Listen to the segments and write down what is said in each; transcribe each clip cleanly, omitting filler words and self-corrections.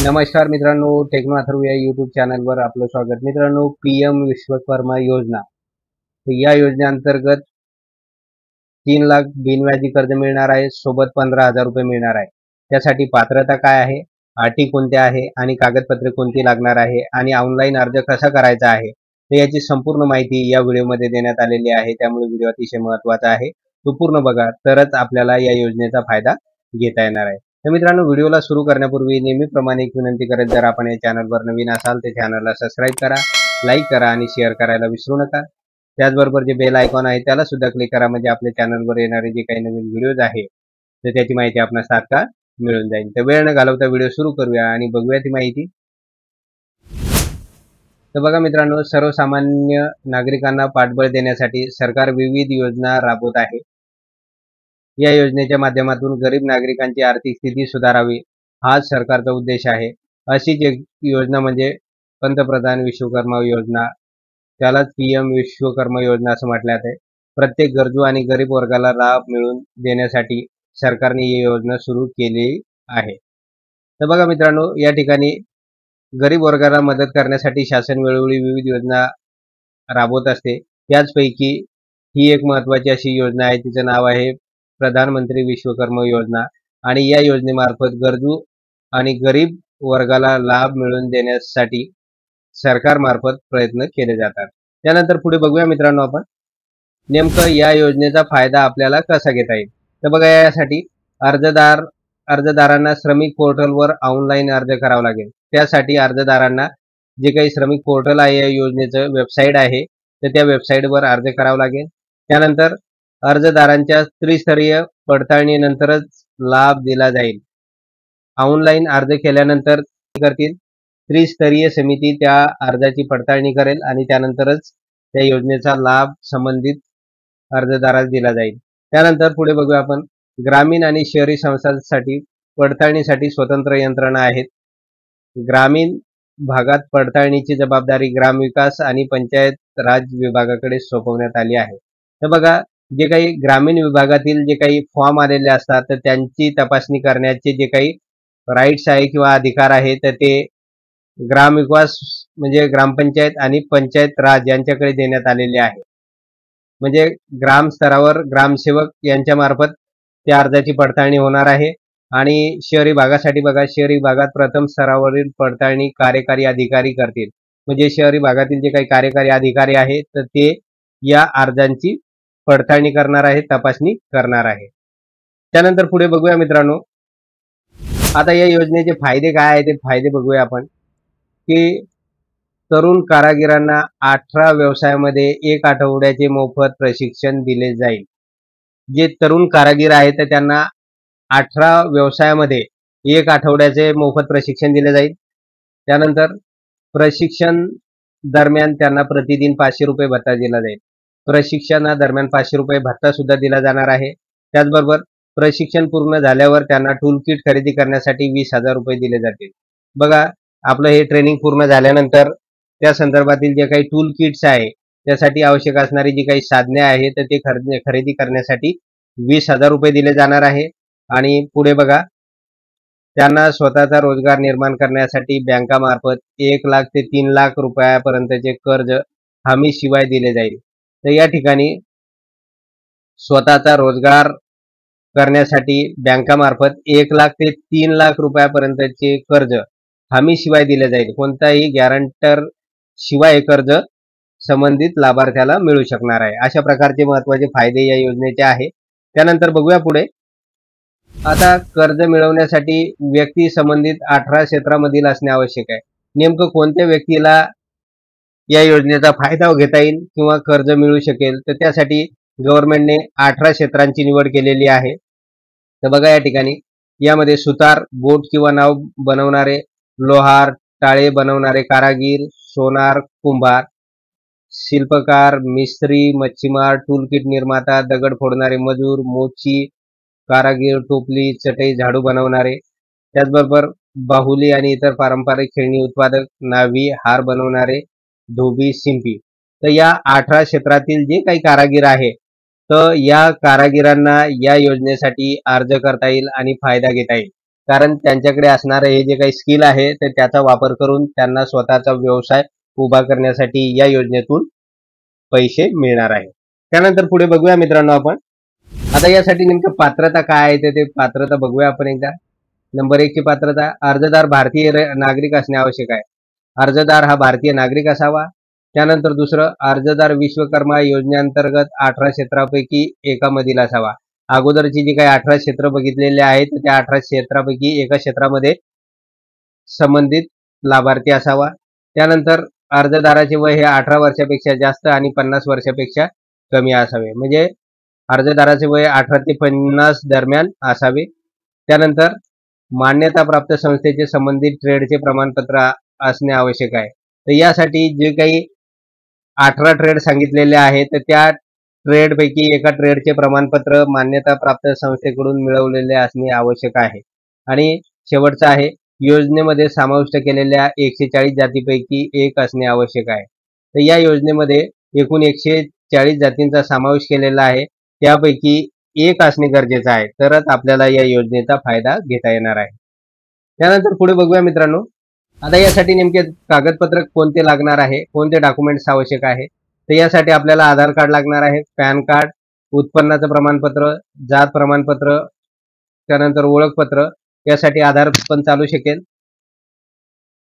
नमस्कार मित्रांनो, टेक्नो अथर्व या यूट्यूब चॅनलवर आपलं स्वागत. मित्रांनो, पीएम विश्वकर्मा योजना, तर या योजनेअंतर्गत 3 लाख बिनव्याजी कर्ज मिळणार आहे, सोबत 15,000 रुपये मिळणार आहे. त्यासाठी पात्रता काय आहे, अटी कोणत्या आहे आणि कागदपत्रे कोणती लागणार आहे आणि ऑनलाईन अर्ज कसा करायचा आहे, तर याची संपूर्ण माहिती या व्हिडिओमध्ये देण्यात आलेली आहे. त्यामुळे व्हिडिओ अतिशय महत्त्वाचा आहे. तो पूर्ण बघा, तरच आपल्याला या योजनेचा फायदा घेता येणार आहे. तर मित्रांनो, व्हिडिओला सुरू करण्यापूर्वी नेहमीप्रमाणे एक विनंती करेल, जर आपण या चॅनलवर नवीन असाल तर चॅनलला सबस्क्राईब करा, लाईक करा आणि शेअर करायला विसरू नका. त्याचबरोबर जे बेल आयकॉन आहे त्याला सुद्धा क्लिक करा, म्हणजे आपल्या चॅनलवर येणारे जे काही नवीन व्हिडिओज आहे तर त्याची माहिती आपणास तात्काळ मिळून जाईल. तर वेळ न घालवता व्हिडिओ सुरू करूया आणि बघूया ती माहिती. तर बघा मित्रांनो, सर्वसामान्य नागरिकांना पाठबळ देण्यासाठी सरकार विविध योजना राबवत आहे. या योजनेच्या माध्यमातून गरीब नागरिकांची आर्थिक स्थिती सुधारावी, हाच सरकारचा उद्देश आहे. अशीच एक योजना म्हणजे पंतप्रधान विश्वकर्मा योजना, त्यालाच पीएम विश्वकर्मा योजना असं म्हटलं जाते. प्रत्येक गरजू आणि गरीब वर्गाला लाभ मिळवून देण्यासाठी सरकारने ही योजना सुरू केली आहे. तर बघा मित्रांनो, या ठिकाणी गरीब वर्गाला मदत करण्यासाठी शासन वेळोवेळी विविध योजना राबवत असते. त्याचपैकी ही एक महत्त्वाची अशी योजना आहे, तिचं नाव आहे प्रधानमंत्री विश्वकर्मा योजना. आणि या योजनेमार्फत गरजू आणि गरीब वर्गाला लाभ मिळवून देण्यासाठी सरकारमार्फत प्रयत्न केले जातात. त्यानंतर पुढे बघूया मित्रांनो, आपण नेमकं या योजनेचा फायदा आपल्याला कसा घेता येईल. तर बघा, यासाठी अर्जदारांना श्रमिक पोर्टलवर ऑनलाईन अर्ज करावा लागेल. त्यासाठी अर्जदारांना जे काही श्रमिक पोर्टल आहे, या योजनेचं वेबसाईट आहे, तर त्या वेबसाईटवर अर्ज करावा लागेल. त्यानंतर अर्जदारांच्या त्रिस्तरीय पडताळणीनंतरच लाभ दिला जाईल. ऑनलाईन अर्ज केल्यानंतर करतील त्रिस्तरीय समिती त्या अर्जाची पडताळणी करेल आणि त्यानंतरच त्या योजनेचा लाभ संबंधित अर्जदारास दिला जाईल. त्यानंतर पुढे बघूया आपण, ग्रामीण आणि शहरी संस्थांसाठी पडताळणीसाठी स्वतंत्र यंत्रणा आहेत. ग्रामीण भागात पडताळणीची जबाबदारी ग्रामविकास आणि पंचायत राज विभागाकडे सोपवण्यात आली आहे. तर बघा, जे काही ग्रामीण विभागातील जे काही फॉर्म आलेले असतात, तर त्यांची तपासणी करण्याचे जे काही राईट्स आहे किंवा अधिकार आहे, तर ते ग्रामविकास म्हणजे ग्रामपंचायत आणि पंचायत राज यांच्याकडे देण्यात आलेले आहे. म्हणजे ग्राम स्तरावर ग्रामसेवक यांच्या मार्फत त्या अर्जाची पडताळणी होणार आहे. आणि शहरी भागासाठी बघा, शहरी भागात प्रथम स्तरावरील पडताळणी कार्यकारी अधिकारी करतील. म्हणजे शहरी भागातील जे काही कार्यकारी अधिकारी आहेत, तर ते या अर्जांची पडताळणी करणार आहे, तपासणी करणार आहे. त्यानंतर पुढे बघूया मित्रांनो, आता या योजनेचे फायदे काय आहे ते फायदे बघूया आपण. की तरुण कारागिरांना 18 व्यवसायामध्ये 1 आठवड्याचे मोफत प्रशिक्षण दिले जाईल. जे तरुण कारागीर आहेत तर त्यांना 18 व्यवसायामध्ये 1 आठवड्याचे मोफत प्रशिक्षण दिले जाईल. त्यानंतर प्रशिक्षण दरम्यान त्यांना प्रतिदिन 500 रुपये भत्ता दिला जाईल. प्रशिक्षणादरम्यान 500 रुपये भत्ता सुद्धा दिला जाणार आहे. त्याचबरोबर प्रशिक्षण पूर्ण झाल्यावर त्यांना टूल किट खरेदी करण्यासाठी 20,000 रुपये दिले जातील. बघा, आपलं हे ट्रेनिंग पूर्ण झाल्यानंतर त्या संदर्भातील जे काही टूल किट्स आहे, त्यासाठी आवश्यक असणारी जी काही साधने आहेत, तर ते खरेदी करण्यासाठी 20,000 रुपये दिले जाणार आहे. आणि पुढे बघा, त्यांना स्वतःचा रोजगार निर्माण करण्यासाठी बँकामार्फत 1 लाख ते 3 लाख रुपयापर्यंतचे कर्ज हमी शिवाय दिले जाईल. तर या ठिकाणी स्वतःचा रोजगार करण्यासाठी बँकामार्फत 1 लाख ते 3 लाख रुपयापर्यंतचे कर्ज हमी शिवाय दिले जाईल. कोणताही गॅरंटर शिवाय कर्ज संबंधित लाभार्थ्याला मिळू शकणार आहे. अशा प्रकारचे महत्त्वाचे फायदे या योजनेचे आहे. त्यानंतर बघूया पुढे, आता कर्ज मिळवण्यासाठी व्यक्ती संबंधित 18 क्षेत्रामधील असणे आवश्यक आहे. नेमकं कोणत्या व्यक्तीला या योजनेचा फायदा घेता येईल किंवा कर्ज मिळू शकेल, तर त्यासाठी गव्हर्नमेंटने 18 क्षेत्रांची निवड केलेली आहे. तर बघा, या ठिकाणी यामध्ये सुतार, बोट किंवा नाव बनवणारे, लोहार, टाळे बनवणारे कारागीर, सोनार, कुंभार, शिल्पकार, मिस्त्री, मच्छीमार, टूलकिट निर्माता, दगड फोडणारे मजूर, मोची कारागीर, टोपली, चटई, झाडू बनवणारे, त्याचबरोबर बाहुली आणि इतर पारंपरिक खेळणी उत्पादक, नावी, हार बनवणारे, धोबी, शिंपी. तर या 18 क्षेत्रातील जे काही कारागीर आहे, तर या कारागिरांना या योजनेसाठी अर्ज करता येईल आणि फायदा घेता येईल. कारण त्यांच्याकडे असणारे हे जे काही स्किल आहे तर त्याचा वापर करून त्यांना स्वतःचा व्यवसाय उभा करण्यासाठी या योजनेतून पैसे मिळणार आहे. त्यानंतर पुढे बघूया मित्रांनो आपण आता यासाठी नेमकं पात्रता काय आहे ते पात्रता बघूया आपण एकदा. नंबर 1 ची पात्रता, अर्जदार भारतीय नागरिक असणे आवश्यक आहे. अर्जदार हा भारतीय नागरिक असावा. त्यानंतर दुसरं, अर्जदार विश्वकर्मा योजनेअंतर्गत 18 क्षेत्रापैकी एकामधील असावा. अगोदरची जी काही 18 क्षेत्र बघितलेले आहेत त्या 18 क्षेत्रापैकी एका क्षेत्रामध्ये संबंधित लाभार्थी असावा. त्यानंतर अर्जदाराचे वय हे 18 वर्षापेक्षा जास्त आणि 50 वर्षापेक्षा कमी असावे. म्हणजे अर्जदाराचे वय 18 ते 50 दरम्यान असावे. त्यानंतर मान्यताप्राप्त संस्थेचे संबंधित ट्रेडचे प्रमाणपत्र असणे आवश्यक आहे. तर यासाठी जे काही 18 ट्रेड सांगितलेले आहेत तर त्या ट्रेडपैकी एका ट्रेडचे प्रमाणपत्र मान्यताप्राप्त संस्थेकडून मिळवलेले असणे आवश्यक आहे. आणि शेवटचं आहे, योजनेमध्ये समाविष्ट केलेल्या 140 जातीपैकी एक असणे आवश्यक आहे. तर या योजनेमध्ये एकूण 140 जातींचा समावेश केलेला आहे, त्यापैकी एक असणे गरजेचं आहे, तरच आपल्याला या योजनेचा फायदा घेता येणार आहे. त्यानंतर पुढे बघूया मित्रांनो, आता यासाठी नेमके कागदपत्र कोणते लागणार आहे, कोणते डॉक्युमेंट्स आवश्यक आहे. तर यासाठी आपल्याला आधार कार्ड लागणार आहे, पॅन कार्ड, उत्पन्नाचं प्रमाणपत्र, जात प्रमाणपत्र, त्यानंतर ओळखपत्र. यासाठी आधार पण चालू शकेल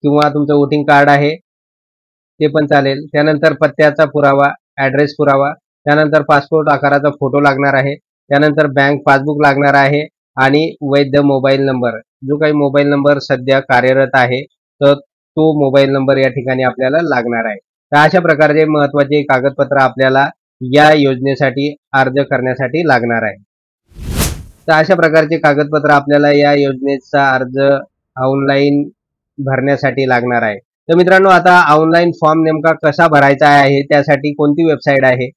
किंवा तुमचं वोटिंग कार्ड आहे ते पण चालेल. त्यानंतर पत्त्याचा पुरावा, ॲड्रेस पुरावा, त्यानंतर पासपोर्ट आकाराचा फोटो लागणार आहे. त्यानंतर बँक पासबुक लागणार आहे आणि वैध मोबाईल नंबर, जो काही मोबाईल नंबर सध्या कार्यरत आहे तर तो मोबाईल नंबर या ठिकाणी आपल्याला लागणार आहे. तर अशा प्रकारचे महत्त्वाचे कागदपत्र आपल्याला या योजनेसाठी अर्ज करण्यासाठी लागणार आहे. तर अशा प्रकारचे कागदपत्र आपल्याला या योजनेचा अर्ज ऑनलाईन भरण्यासाठी लागणार आहे. तर मित्रांनो, आता ऑनलाईन फॉर्म नेमका कसा भरायचा आहे, त्यासाठी कोणती वेबसाईट आहे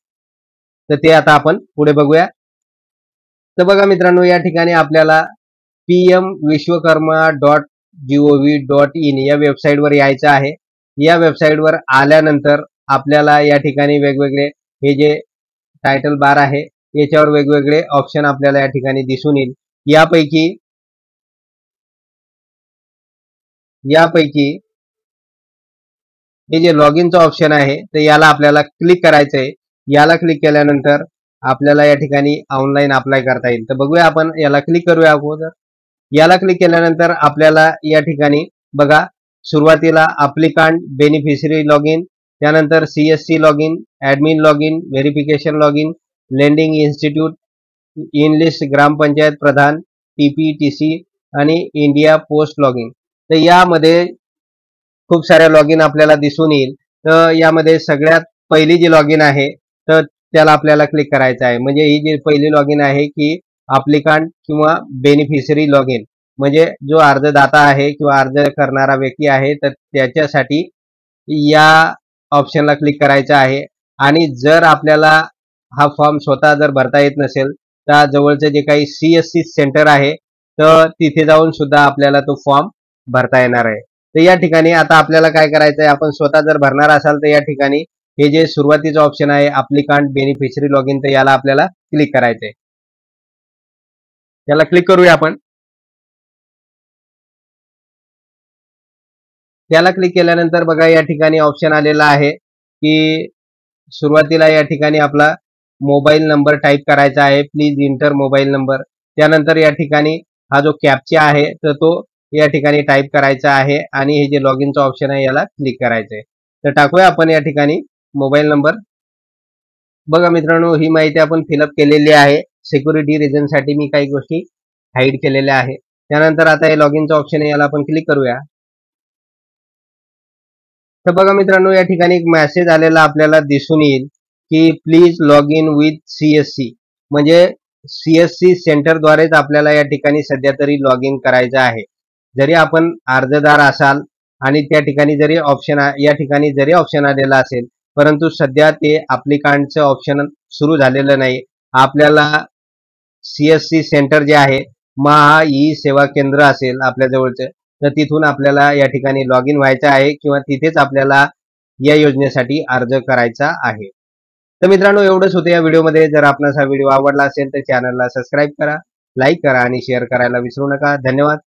तर ते आता आपण पुढे बघूया. तर बघा मित्रांनो, या ठिकाणी आपल्याला pmvishwakarma.gov.in या वेबसाईटवर यायचं आहे. या वेबसाईटवर आल्यानंतर आपल्याला या ठिकाणी वेगवेगळे हे जे टायटल बार आहे याच्यावर वेगवेगळे ऑप्शन आपल्याला या ठिकाणी दिसून येईल. यापैकी हे जे लॉग इनचं ऑप्शन आहे तर याला आपल्याला क्लिक करायचं आहे. याला क्लिक केल्यानंतर आपल्याला या ठिकाणी ऑनलाईन अप्लाय करता येईल. तर बघूया आपण, याला क्लिक करूया अगोदर. याला क्लिक केल्यानंतर आपल्याला या ठिकाणी बघा सुरुवातीला अप्लिकांट बेनिफिशरी लॉग इन, त्यानंतर CSC log in, admin log in, verification log in, lending institute, enlist gram panchayat Pradhan, TPTC आणि इंडिया पोस्ट लॉग इन. तर यामध्ये खूप साऱ्या लॉग इन आपल्याला दिसून येईल. तर यामध्ये सगळ्यात पहिली जी लॉग इन आहे तर त्याला आपल्याला क्लिक करायचं आहे. म्हणजे ही जी पहिली लॉग इन आहे की अप्लिकांट किंवा बेनिफिशरी लॉग इन, म्हणजे जो अर्जदाता आहे किंवा अर्ज करणारा व्यक्ती आहे तर त्याच्यासाठी या ऑप्शनला क्लिक करायचं आहे. आणि जर आपल्याला हा फॉर्म स्वतः जर भरता येत नसेल तर जवळचं जे काही CSC सेंटर आहे तर तिथे जाऊन सुद्धा आपल्याला तो फॉर्म भरता येणार आहे. तर या ठिकाणी आता आपल्याला काय करायचं आहे, आपण स्वतः जर भरणार असाल तर या ठिकाणी हे जे सुरुवातीचं ऑप्शन आहे अप्लिकांट बेनिफिशरी लॉग इन, तर याला आपल्याला क्लिक करायचं आहे. याला क्लिक करूया आपण. त्याला क्लिक केल्यानंतर बघा या ठिकाणी ऑप्शन आलेला आहे की सुरुवातीला या ठिकाणी आपला मोबाईल नंबर टाईप करायचा आहे, प्लीज इंटर मोबाईल नंबर. त्यानंतर या ठिकाणी हा जो कॅप्चा आहे तर तो या ठिकाणी टाईप करायचा आहे आणि हे जे लॉग इनचं ऑप्शन आहे याला क्लिक करायचं आहे. तर टाकूया आपण या ठिकाणी मोबाईल नंबर. बघा मित्रांनो, ही माहिती आपण फिलअप केलेली आहे. सिक्युरिटी रिझनसाठी मी काही गोष्टी हाईड केलेल्या आहे. त्यानंतर आता हे लॉग इनचं ऑप्शन आहे याला आपण क्लिक करूया. तर बघा मित्रांनो, या ठिकाणी एक मेसेज आलेला आपल्याला दिसून येईल की please log in with CSC, म्हणजे CSC सेंटरद्वारेच आपल्याला या ठिकाणी सध्या तरी लॉग इन करायचं आहे. जरी आपण अर्जदार असाल आणि त्या ठिकाणी जरी ऑप्शन या ठिकाणी जरी ऑप्शन आलेला असेल, परंतु सध्या ते अप्लिकांटचं ऑप्शन सुरू झालेलं नाही. आपल्याला CSC सेंटर जे आहे, महा ई सेवा केंद्र असेल आपल्या जवळचं, तर तिथून आपल्याला या ठिकाणी लॉग इन व्हायचं आहे किंवा तिथेच आपल्याला या योजनेसाठी अर्ज करायचा आहे. तर मित्रांनो, एवढंच होतं या व्हिडिओमध्ये. जर आपणास हा व्हिडिओ आवडला असेल तर चॅनलला सबस्क्राईब करा, लाईक करा आणि शेअर करायला विसरू नका. धन्यवाद.